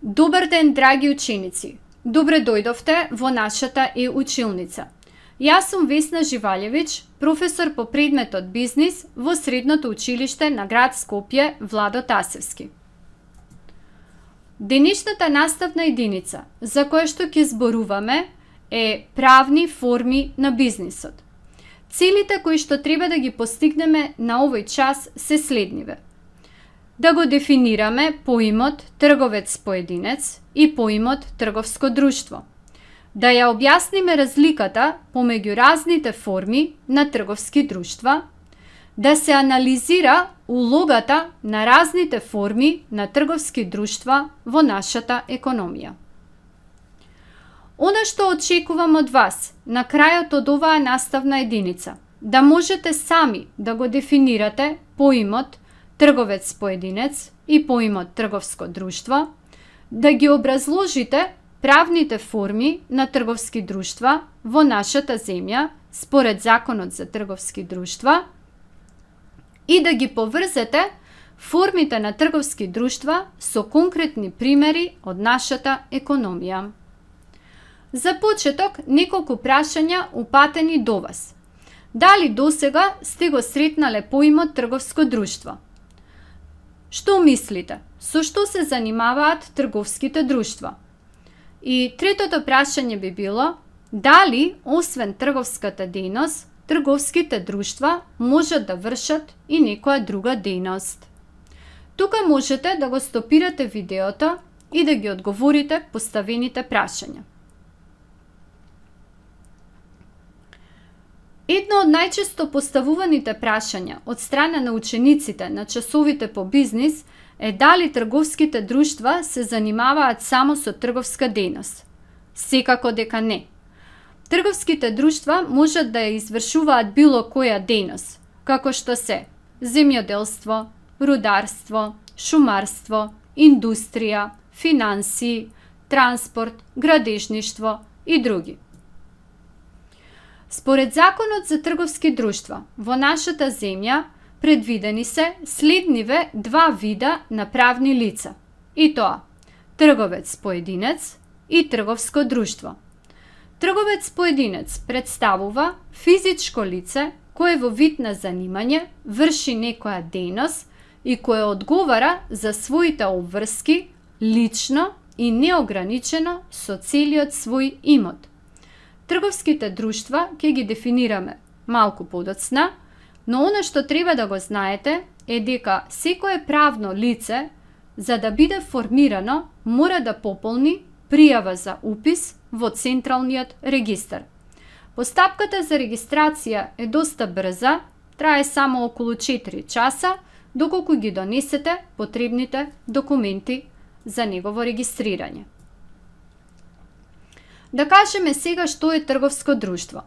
Добар ден, драги ученици! Добре дојдовте во нашата училница. Јас сум Весна Живалјевиќ, професор по предметот бизнис во Средното училиште на град Скопје Владо Тасевски. Денешната наставна единица за која што ќе зборуваме е правни форми на бизнисот. Целите кои што треба да ги постигнеме на овој час се следниве: да го дефинираме поимот трговец-поединец и поимот трговско друштво, да ја објасниме разликата помеѓу разните форми на трговски друштва, да се анализира улогата на разните форми на трговски друштва во нашата економија. Она што очекувам од вас на крајот од оваа наставна единица, да можете сами да го дефинирате поимот трговец-поединец и поимот трговско друштво, да ги образложите правните форми на трговски друштва во нашата земја според Законот за трговски друштва и да ги поврзете формите на трговски друштва со конкретни примери од нашата економија. За почеток, неколку прашања упатени до вас. Дали досега сте го сретнале поимот трговско друштво? Што мислите? Со што се занимаваат трговските друштва? И третото прашање би било: дали, освен трговската дејност, трговските друштва можат да вршат и некоја друга дејност? Тука можете да го стопирате видеото и да ги одговорите поставените прашања. Едно од најчесто поставуваните прашања од страна на учениците на часовите по бизнис е дали трговските друштва се занимаваат само со трговска дејност. Секако дека не. Трговските друштва можат да ја извршуваат било која дејност, како што се земјоделство, рударство, шумарство, индустрија, финансии, транспорт, градежништво и други. Според Законот за трговски друштва, во нашата земја предвидени се следниве два вида на правни лица, и тоа трговец-поединец и трговско друштво. Трговец-поединец представува физичко лице кое во вид на занимање врши некоја дејност и кое одговара за своите обврски лично и неограничено со целиот свој имот. Трговските друштва ќе ги дефинираме малку подоцна, но она што треба да го знаете е дека секое правно лице, за да биде формирано, мора да пополни пријава за упис во Централниот регистар. Постапката за регистрација е доста брза, трае само околу 4 часа, доколку ги донесете потребните документи за негово регистрирање. Да кажеме сега што е трговско друштво.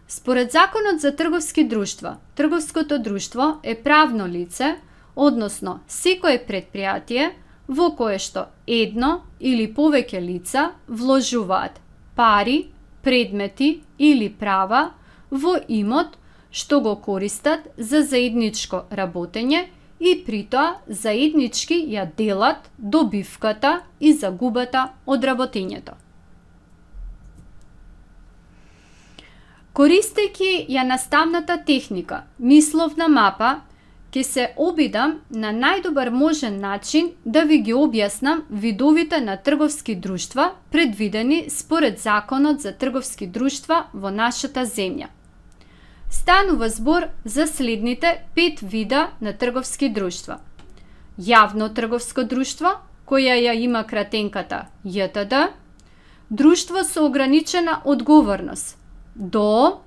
Според Законот за трговски друштва, трговското друштво е правно лице, односно секое предпријатие во кое што едно или повеќе лица вложуваат пари, предмети или права во имот што го користат за заедничко работење и притоа заеднички ја делат добивката и загубата од работењето. Користејќи ја наставната техника мисловна мапа, ќе се обидам на најдобар можен начин да ви ги објаснам видовите на трговски друштва предвидени според Законот за трговски друштва во нашата земја. Станува збор за следните 5 вида на трговски друштва. Јавно трговско друштво, која ја има кратенката ЈТД, друштво со ограничена одговорност ДОО,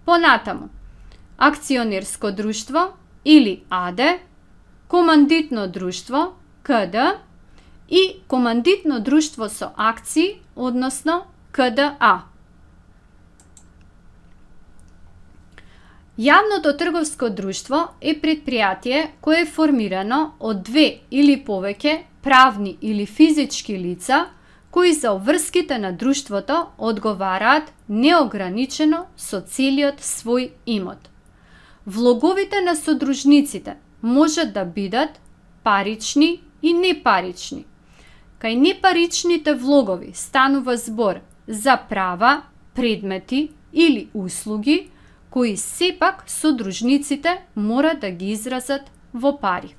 понатаму акционерско друштво или АД, командитно друштво КД и командитно друштво со акции, односно КДА. Јавното трговско друштво е предпријатие кое е формирано од две или повеќе правни или физички лица кои за обврските на друштвото одговараат неограничено со целиот свој имот. Влоговите на содружниците можат да бидат парични и непарични. кај непаричните влогови станува збор за права, предмети или услуги кои сепак содружниците мора да ги изразат во пари.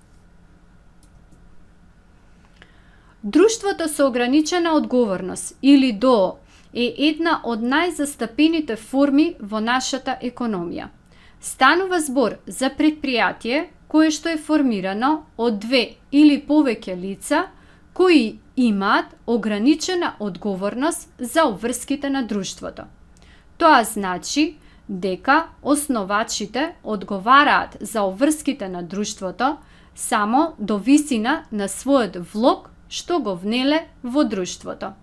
Друштвото со ограничена одговорност или ДОО е една од најзастапените форми во нашата економија. Станува збор за предпријатие кое што е формирано од две или повеќе лица кои имаат ограничена одговорност за обврските на друштвото. Тоа значи дека основачите одговараат за обврските на друштвото само до висина на својот влог што го внеле во друштвото.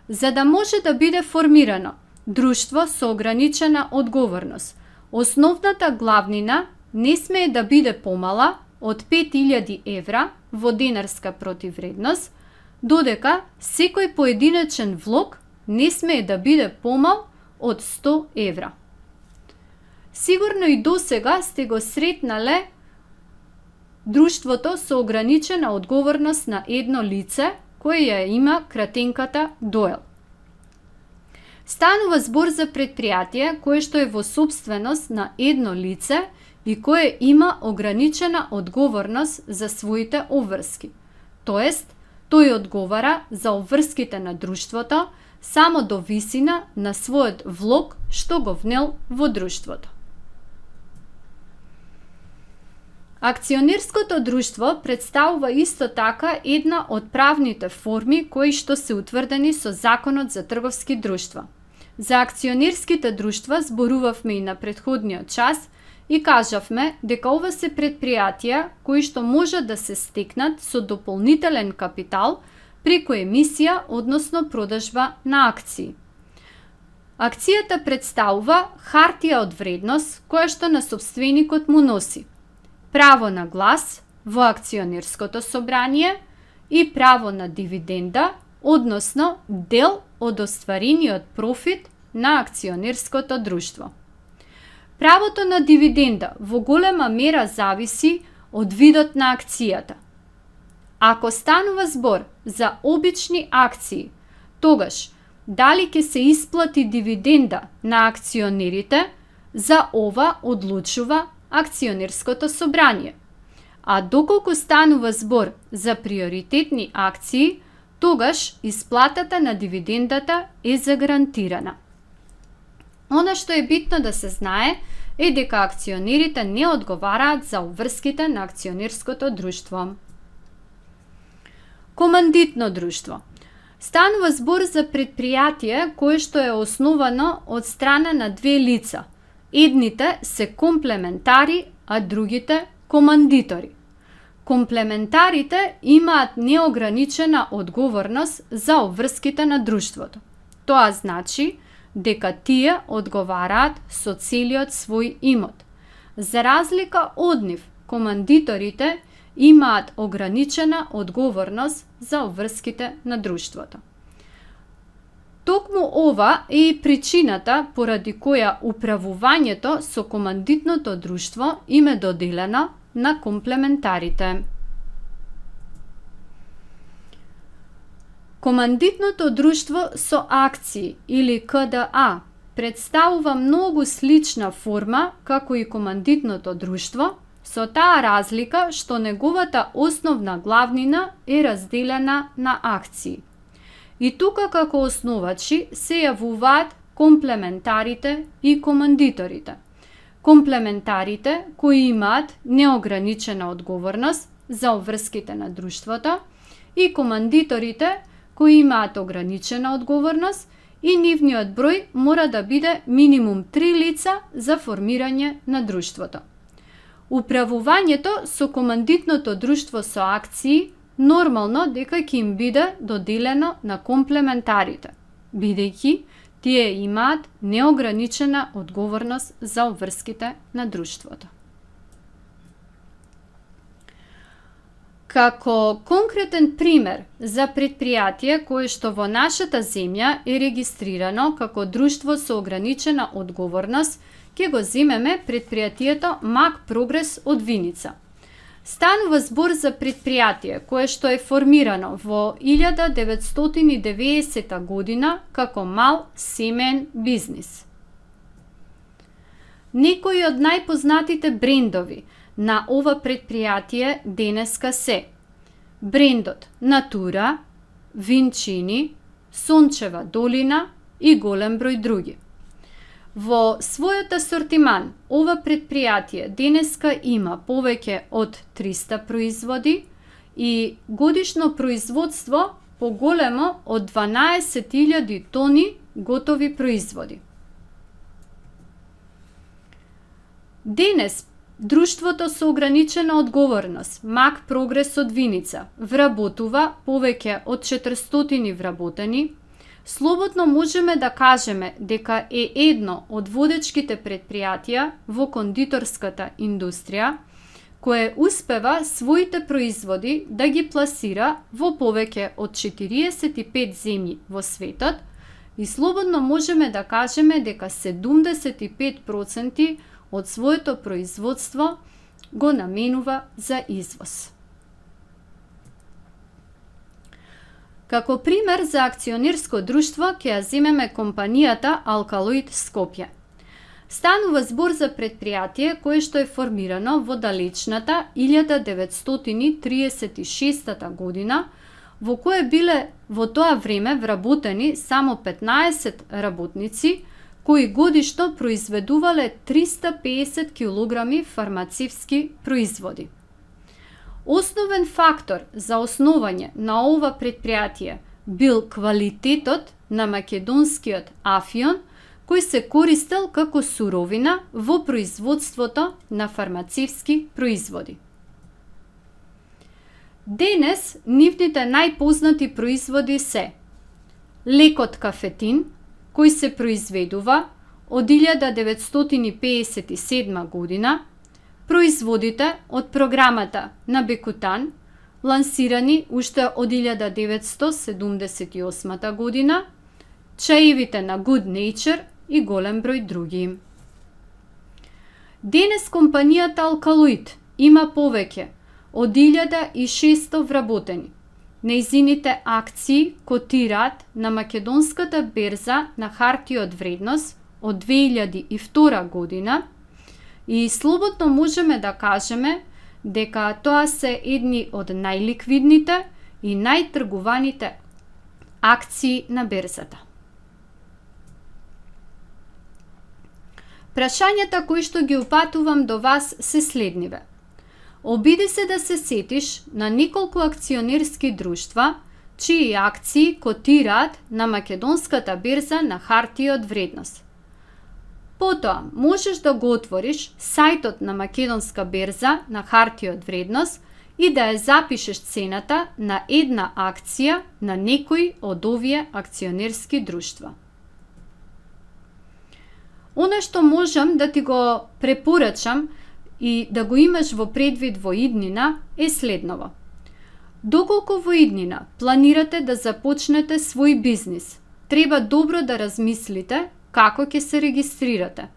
За да може да биде формирано друштво со ограничена одговорност, основната главнина не смее да биде помала од 5000 евра во денарска противредност, додека секој поединечен влог не смее да биде помал од 100 евра. Сигурно и досега сте го сретнале друштвото со ограничена одговорност на едно лице кое ја има кратенката ДОЕЛ. Станува збор за предпријатие кое што е во сопственост на едно лице и кое има ограничена одговорност за своите обврски. Тоест, тој одговара за обврските на друштвото само до висина на својот влог што го внел во друштвото. Акционерското друштво представува исто така една од правните форми кои што се утврдени со Законот за трговски друштва. За акционерските друштва зборувавме и на претходниот час и кажавме дека ова се предпријатија кои што можат да се стекнат со дополнителен капитал преку емисија, односно продажба на акции. Акцијата представува хартија од вредност која што на сопственикот му носи право на глас во акционерското собрание и право на дивиденда, односно дел од остварениот профит на акционерското друштво. Правото на дивиденда во голема мера зависи од видот на акцијата. Ако станува збор за обични акции, тогаш дали ќе се исплати дивиденда на акционерите, за ова одлучува акционерското собрание. А доколку станува збор за приоритетни акции, тогаш исплатата на дивидендата е загарантирана. Она што е битно да се знае е дека акционерите не одговараат за обврските на акционерското друштво. Командитно друштво. Станува збор за предпријатие кое што е основано од страна на две лица. Едните се комплементари, а другите командитори. Комплементарите имаат неограничена одговорност за обврските на друштвото. Тоа значи дека тие одговараат со целиот свој имот. За разлика од нив, командиторите имаат ограничена одговорност за обврските на друштвото. Токму ова е и причината поради која управувањето со командитното друштво им е доделено на комплементарите. Командитното друштво со акции или КДА представува многу слична форма како и командитното друштво, со таа разлика што неговата основна главнина е разделена на акции. И тука како основачи се јавуваат комплементарите и командиторите. Комплементарите кои имаат неограничена одговорност за обврските на друштвото и командиторите кои имаат ограничена одговорност и нивниот број мора да биде минимум 3 лица за формирање на друштвото. Управувањето со командитното друштво со акции нормално дека ќе им биде доделено на комплементарите, бидејќи тие имаат неограничена одговорност за обврските на друштвото. Како конкретен пример за предпријатие кое што во нашата земја е регистрирано како друштво со ограничена одговорност, ќе го земеме предпријатието МАК Прогрес од Виница. Станува збор за предпријатие кое што е формирано во 1990 година како мал семеен бизнис. Некои од најпознатите брендови на ова предпријатие денеска се брендот Натура, Винчини, Сончева долина и голем број други. Во својот асортиман, ова предпријатие денеска има повеќе од 300 производи и годишно производство поголемо од 12.000 тони готови производи. Денес, друштвото со ограничена одговорност, Мак Прогрес од Виница, вработува повеќе од 400 вработени. Слободно можеме да кажеме дека е едно од водечките предпријатија во кондиторската индустрија, кое успева своите производи да ги пласира во повеќе од 45 земји во светот и слободно можеме да кажеме дека 75% од своето производство го наменува за извоз. Како пример за акционерско друштво ќе ја земеме компанијата Алкалоид Скопје. Станува збор за предпријатие кое што е формирано во далечната 1936 година, во кое биле во тоа време вработени само 15 работници, кои годишно произведувале 350 килограми фармацевски производи. Основен фактор за основање на ова предпријатие бил квалитетот на македонскиот афион, кој се користел како суровина во производството на фармацевски производи. Денес нивните најпознати производи се лекот кафетин, кој се произведува од 1957 година, производите од програмата на Бекутан, лансирани уште од 1978 година, чаевите на Good Nature и голем број други. Денес компанијата Алкалоид има повеќе од 1600 вработени. Нејзините акции котираат на македонската берза на хартија од вредност од 2002 година и слободно можеме да кажеме дека тоа се едни од најликвидните и најтргуваните акции на берзата. Прашањата кои што ги упатувам до вас се следниве. Обиди се да се сетиш на неколку акционерски друштва, чии акции котираат на македонската берза на хартија од вредност. Потоа, можеш да го отвориш сајтот на македонска берза на хартија од вредност и да ја запишеш цената на една акција на некој од овие акционерски друштва. Она што можам да ти го препорачам и да го имаш во предвид во иднина е следново. Доколку во иднина планирате да започнете свој бизнис, треба добро да размислите како ќе се регистрирате.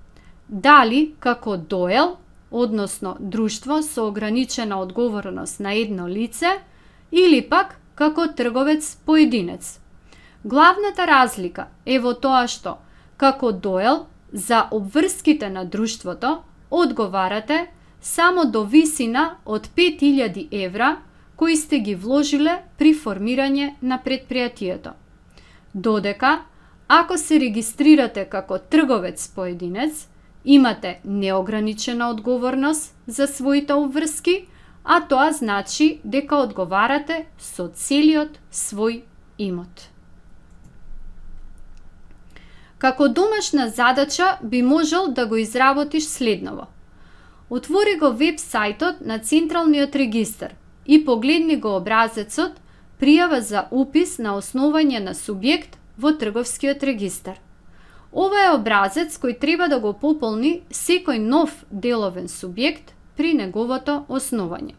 Дали како ДОЕЛ, односно друштво со ограничена одговорност на едно лице, или пак како трговец поединец. Главната разлика е во тоа што како ДОЕЛ за обврските на друштвото одговарате само до висина од 5000 евра кои сте ги вложиле при формирање на предпријатието. Додека, ако се регистрирате како трговец поединец, имате неограничена одговорност за своите обврски, а тоа значи дека одговарате со целиот свој имот. Како домашна задача би можел да го изработиш следново. Отвори го веб сајтот на Централниот регистар и погледни го образецот пријава за упис на основање на субјект во трговскиот регистар. Ова е образец кој треба да го пополни секој нов деловен субјект при неговото основање.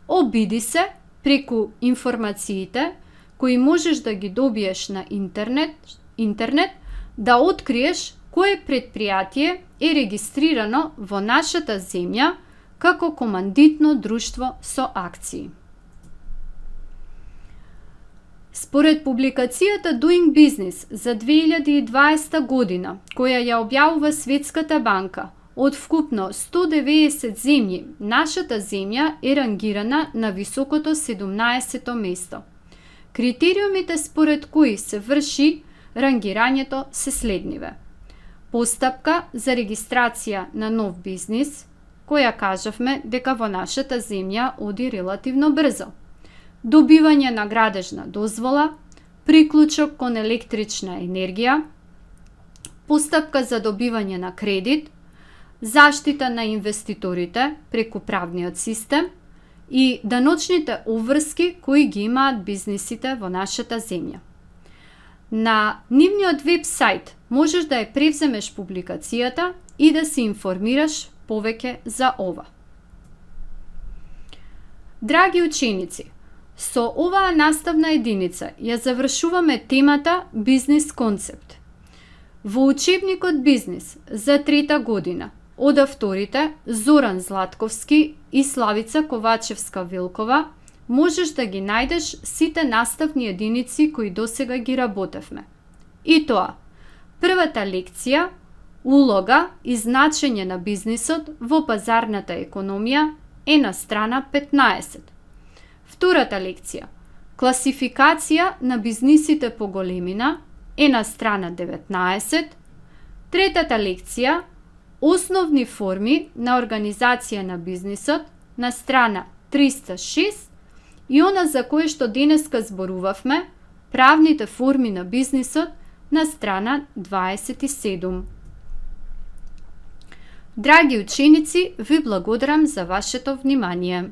Обиди се преку информациите кои можеш да ги добиеш на интернет да откриеш кое предпријатие е регистрирано во нашата земја како командитно друштво со акции. Според публикацијата Doing Business за 2020 година, која ја објавува Светската банка, од вкупно 190 земји, нашата земја е рангирана на високото 17-то место. Критериумите според кои се врши рангирањето се следниве. Постапка за регистрација на нов бизнис, која кажавме дека во нашата земја оди релативно брзо. Добивање на градежна дозвола, приклучок кон електрична енергија, постапка за добивање на кредит, заштита на инвеститорите преку правниот систем и даночните обврски кои ги имаат бизнисите во нашата земја. На нивниот веб-сајт можеш да ја превземеш публикацијата и да се информираш повеќе за ова. Драги ученици, со оваа наставна единица ја завршуваме темата Бизнис концепт. Во учебникот Бизнис за 3-та година од авторите Зоран Златковски и Славица Ковачевска-Вилкова можеш да ги најдеш сите наставни единици кои досега ги работевме. И тоа, првата лекција, улога и значење на бизнисот во пазарната економија е на страна 15. Втората лекција, класификација на бизнисите по големина е на страна 19. Третата лекција, основни форми на организација на бизнисот на страна 306 и она за кое што денеска зборувавме, правните форми на бизнисот на страна 27. Драги ученици, ви благодарам за вашето внимание.